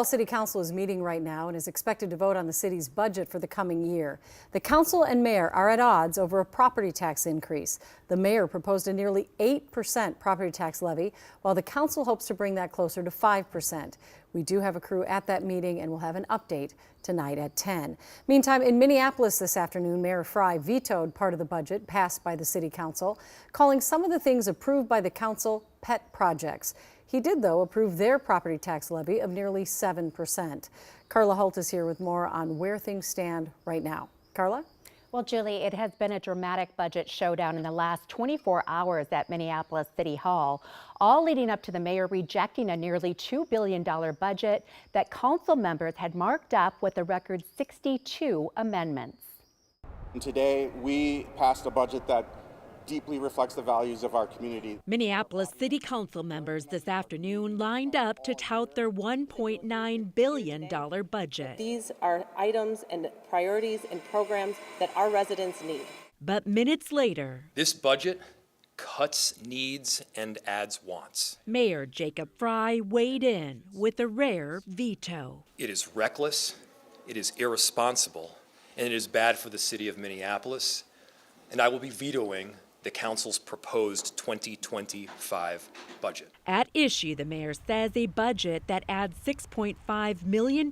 City Council is meeting right now and is expected to vote on the city's budget for the coming year. The council and mayor are at odds over a property tax increase. The mayor proposed a nearly 8% property tax levy, while the council hopes to bring that closer to 5%. We do have a crew at that meeting and we'll have an update tonight at 10. Meantime, in Minneapolis this afternoon, Mayor Frey vetoed part of the budget passed by the city council, calling some of the things approved by the council pet projects. He did, though, approve their property tax levy of nearly 7%. Carla Holt is here with more on where things stand right now. Carla? Well, Julie, it has been a dramatic budget showdown in the last 24 hours at Minneapolis City Hall, all leading up to the mayor rejecting a nearly $2 billion budget that council members had marked up with a record 62 amendments. And today, we passed a budget that deeply reflects the values of our community. Minneapolis City Council members this afternoon lined up to tout their $1.9 billion budget. These are items and priorities and programs that our residents need. But minutes later, this budget cuts needs and adds wants. Mayor Jacob Frey weighed in with a rare veto. It is reckless, it is irresponsible, and it is bad for the city of Minneapolis, and I will be vetoing the council's proposed 2025 budget. At issue, the mayor says a budget that adds $6.5 million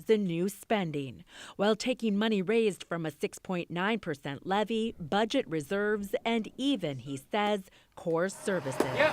in new spending, while taking money raised from a 6.9% levy, budget reserves, and even, he says, core services. Yep.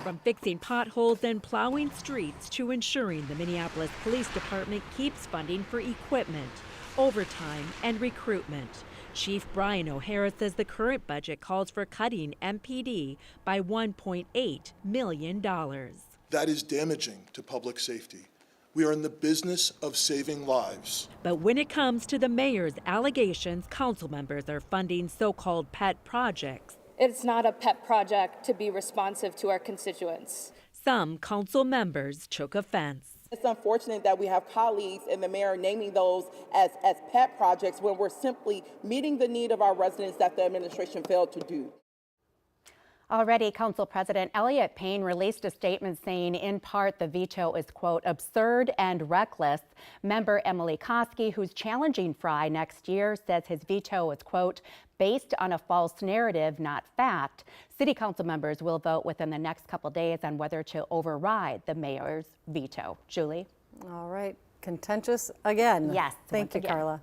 From fixing potholes and plowing streets to ensuring the Minneapolis Police Department keeps funding for equipment, overtime, and recruitment. Chief Brian O'Hara says the current budget calls for cutting MPD by $1.8 million. That is damaging to public safety. We are in the business of saving lives. But when it comes to the mayor's allegations, council members are funding so-called pet projects. It's not a pet project to be responsive to our constituents. Some council members took offense. It's unfortunate that we have colleagues and the mayor naming those as pet projects when we're simply meeting the need of our residents that the administration failed to do. Already, Council President Elliott Payne released a statement saying, in part, the veto is, quote, absurd and reckless. Member Emily Koski, who's challenging Frey next year, says his veto is, quote, based on a false narrative, not fact. City Council members will vote within the next couple days on whether to override the mayor's veto. Julie? All right. Contentious again. Yes. Thank you, Carla.